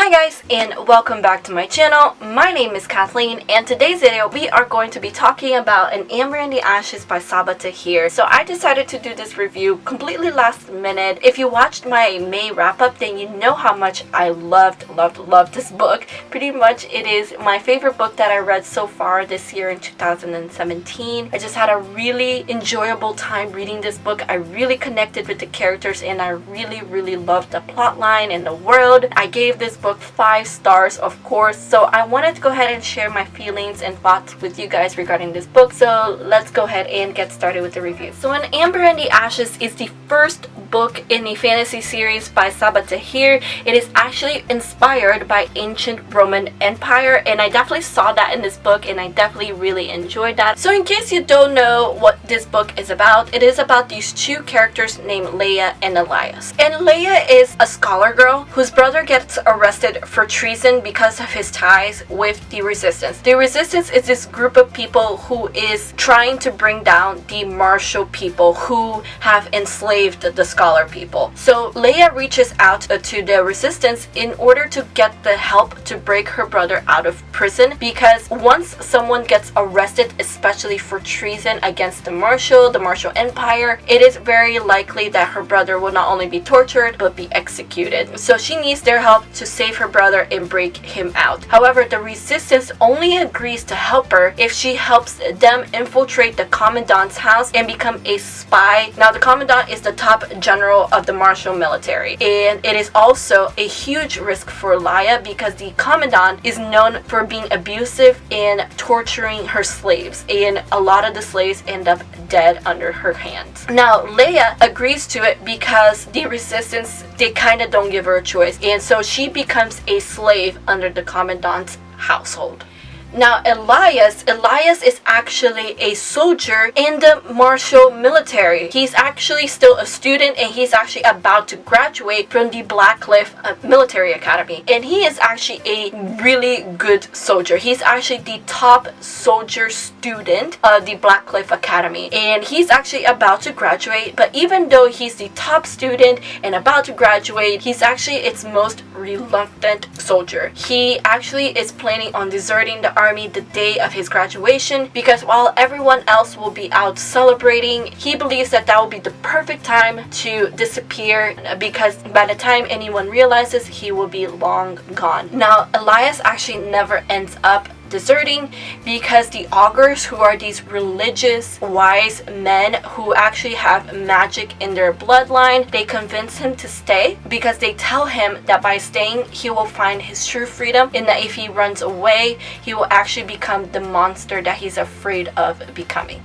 Hi guys, and welcome back to my channel. My name is Kathleen, and today's video we are going to be talking about An Amber in the Ashes by Sabaa Tahir. So I decided to do this review completely last minute. If you watched my May wrap-up, then you know how much I loved this book. Pretty much it is my favorite book that I read so far this year in 2017. I just had a really enjoyable time reading this book. I really connected with the characters, and I really loved the plot line and the world. I gave this book 5 stars, of course, so I wanted to go ahead and share my feelings and thoughts with you guys regarding this book. So let's go ahead and get started with the review. So An Amber in the Ashes is the first book in the fantasy series by Sabaa Tahir. It is actually inspired by ancient Roman Empire, and I definitely saw that in this book, and I definitely really enjoyed that. So in case you don't know what this book is about, it is about these two characters named Leia and Elias. And Leia is a scholar girl whose brother gets arrested for treason because of his ties with the Resistance. The Resistance is this group of people who is trying to bring down the martial people who have enslaved the scholar people. So Leia reaches out to the Resistance in order to get the help to break her brother out of prison, because once someone gets arrested, especially for treason against the martial empire, it is very likely that her brother will not only be tortured but be executed. So she needs their help to save her brother and break him out. However, the Resistance only agrees to help her if she helps them infiltrate the commandant's house and become a spy. Now, the commandant is the top general of the martial military, and it is also a huge risk for Leia because the commandant is known for being abusive and torturing her slaves, and a lot of the slaves end up dead under her hands. Now, Leia agrees to it because the Resistance, they kind of don't give her a choice, and so she becomes a slave under the commandant's household. Now, Elias is actually a soldier in the martial military. He's actually still a student, and he's actually about to graduate from the Blackcliff Military Academy. And he is actually a really good soldier. He's actually the top soldier student of the Blackcliff Academy. And he's actually about to graduate, but even though he's the top student and about to graduate, he's actually its most reluctant soldier. He actually is planning on deserting the army the day of his graduation, because while everyone else will be out celebrating, he believes that that will be the perfect time to disappear, because by the time anyone realizes, he will be long gone. Now, Elias actually never ends up deserting because the augurs, who are these religious wise men who actually have magic in their bloodline, they convince him to stay because they tell him that by staying he will find his true freedom, and that if he runs away he will actually become the monster that he's afraid of becoming.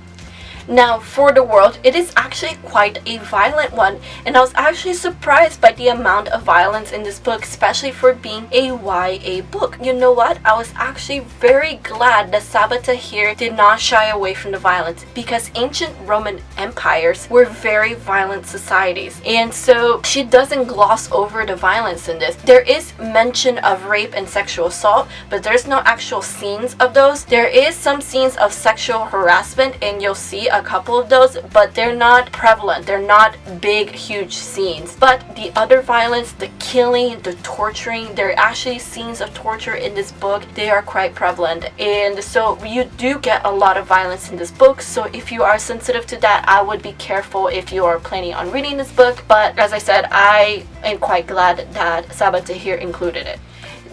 Now, for the world, it is actually quite a violent one, and I was actually surprised by the amount of violence in this book, especially for being a YA book. You know what? I was actually very glad that Sabaa Tahir did not shy away from the violence, because ancient Roman empires were very violent societies, and so she doesn't gloss over the violence in this. There is mention of rape and sexual assault, but there's no actual scenes of those. There is some scenes of sexual harassment, and you'll see a couple of those, but they're not prevalent. They're not big, huge scenes. But the other violence, the killing, the torturing, there are actually scenes of torture in this book. They are quite prevalent, and so you do get a lot of violence in this book. So if you are sensitive to that, I would be careful if you are planning on reading this book. But as I said, I am quite glad that Sabaa Tahir included it.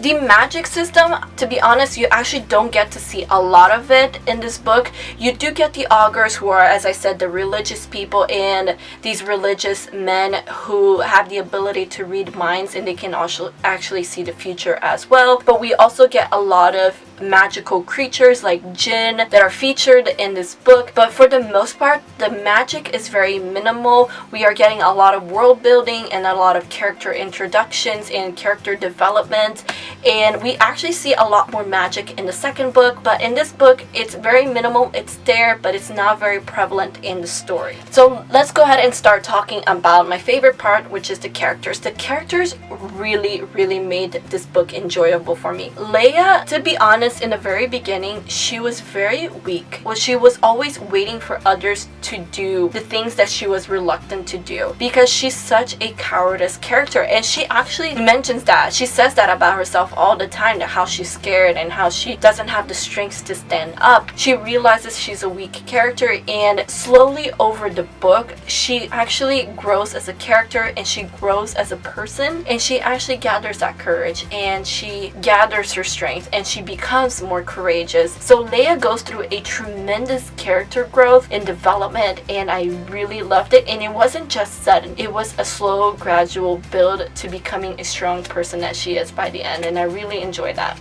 The magic system, to be honest, you actually don't get to see a lot of it in this book. You do get the augurs, who are, as I said, the religious people, and these religious men who have the ability to read minds, and they can also actually see the future as well. But we also get a lot of magical creatures like jinn that are featured in this book, but for the most part the magic is very minimal. We are getting a lot of world building and a lot of character introductions and character development, and we actually see a lot more magic in the second book, but in this book it's very minimal. It's there, but it's not very prevalent in the story. So let's go ahead and start talking about my favorite part, which is the characters. The characters really made this book enjoyable for me. Leia, to be honest, in the very beginning, she was very weak. Well, she was always waiting for others to do the things that she was reluctant to do because she's such a cowardice character, and she actually mentions that. She says that about herself all the time, that how she's scared and how she doesn't have the strength to stand up. She realizes she's a weak character, and slowly over the book she actually grows as a character, and she grows as a person, and she actually gathers that courage, and she gathers her strength, and she becomes more courageous. So Leia goes through a tremendous character growth and development, and I really loved it. And it wasn't just sudden, it was a slow gradual build to becoming a strong person that she is by the end, and I really enjoyed that.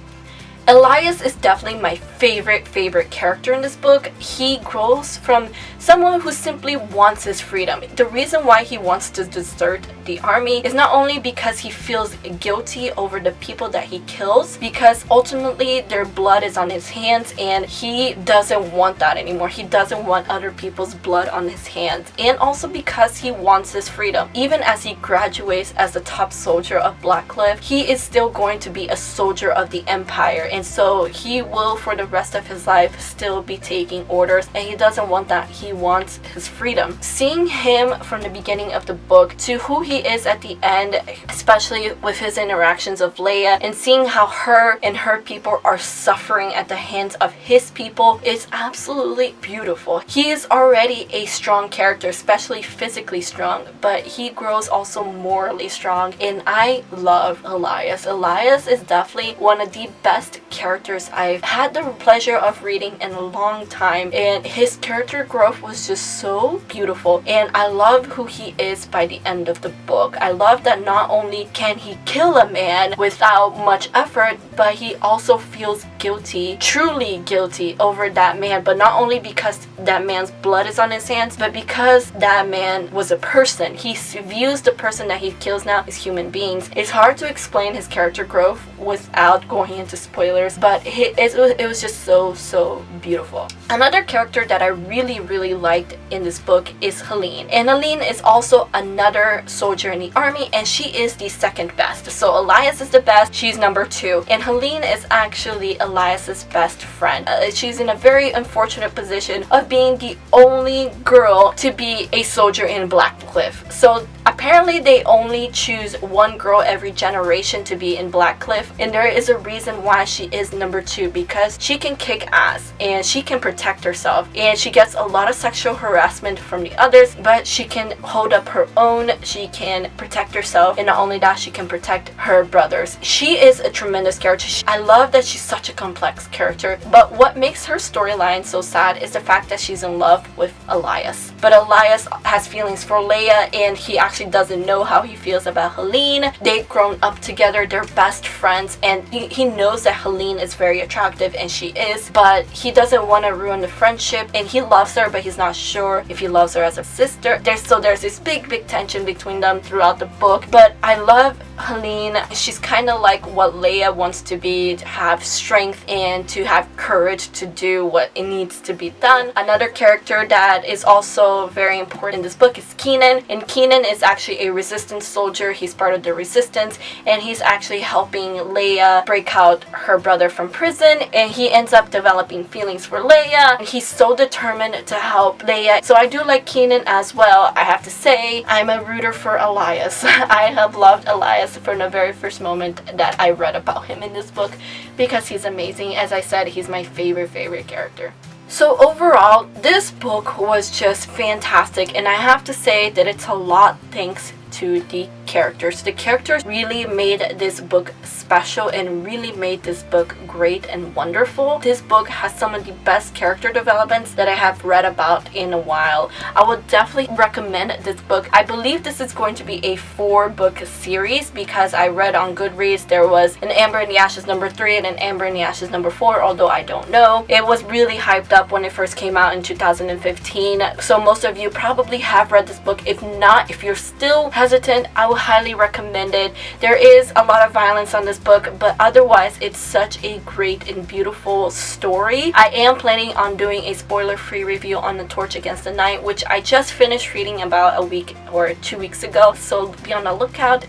Elias is definitely my favorite character in this book. He grows from someone who simply wants his freedom. The reason why he wants to desert the army is not only because he feels guilty over the people that he kills, because ultimately their blood is on his hands and he doesn't want that anymore. He doesn't want other people's blood on his hands, and also because he wants his freedom. Even as he graduates as the top soldier of Blackcliff, he is still going to be a soldier of the Empire, and so he will for the rest of his life still be taking orders, and he doesn't want that. He wants his freedom. Seeing him from the beginning of the book to who he is at the end, especially with his interactions of Leia, and seeing how her and her people are suffering at the hands of his people, is absolutely beautiful. He is already a strong character, especially physically strong, but he grows also morally strong, and I love Elias. Elias is definitely one of the best characters I've had the pleasure of reading in a long time, and his character growth was just so beautiful, and I love who he is by the end of the book. I love that not only can he kill a man without much effort, but he also feels guilty, truly guilty over that man, but not only because that man's blood is on his hands, but because that man was a person. He views the person that he kills now as human beings. It's hard to explain his character growth without going into spoilers, but it was just so beautiful. Another character that I really liked in this book is Helene, and Helene is also another soldier in the army, and she is the second best. So Elias is the best, she's number 2, and Helene is actually Elias's best friend. She's in a very unfortunate position of being the only girl to be a soldier in Blackcliff. So apparently they only choose one girl every generation to be in Blackcliff, and there is a reason why she is number 2, because she can kick ass and she can protect herself, and she gets a lot of sexual harassment from the others, but she can hold up her own, she can protect herself, and not only that, she can protect her brothers. She is a tremendous character. I love that she's such a complex character, but what makes her storyline so sad is the fact that she's in love with Elias. But Elias has feelings for Leia, and he actually doesn't know how he feels about Helene. They've grown up together, they're best friends, and he knows that Helene is very attractive, and she is, but he doesn't want to ruin the friendship, and he loves her, but he's not sure if he loves her as a sister. There's this big tension between them throughout the book, but I love Helene. She's kind of like what Leia wants to be, to have strength and to have courage to do what it needs to be done. Another character that is also very important in this book is Keenan, and Keenan is actually a resistance soldier. He's part of the resistance, and he's actually helping Leia break out her brother from prison, and he ends up developing feelings for Leia, and he's so determined to help Leia. So I do like Keenan as well. I have to say, I'm a rooter for Elias. I have loved Elias from the very first moment that I read about him in this book, because he's amazing. As I said, he's my favorite character. So overall, this book was just fantastic, and I have to say that it's a lot thanks to the characters. The characters really made this book special and really made this book great and wonderful. This book has some of the best character developments that I have read about in a while. I would definitely recommend this book. I believe this is going to be a 4-book series, because I read on Goodreads there was an Amber in the Ashes number 3 and an Amber in the Ashes number 4, although I don't know. It was really hyped up when it first came out in 2015, so most of you probably have read this book. If not, if you're still hesitant, I will highly recommend it. There is a lot of violence on this book, but otherwise it's such a great and beautiful story. I am planning on doing a spoiler-free review on The Torch Against the Night, which I just finished reading about a week or 2 weeks ago, so be on the lookout.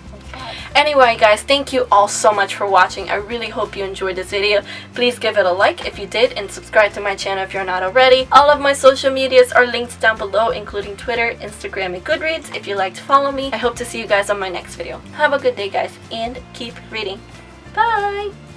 Anyway guys, thank you all so much for watching. I really hope you enjoyed this video. Please give it a like if you did, and subscribe to my channel if you're not already. All of my social medias are linked down below, including Twitter, Instagram, and Goodreads if you'd like to follow me. I hope to see you guys on my next video. Have a good day guys, and keep reading. Bye!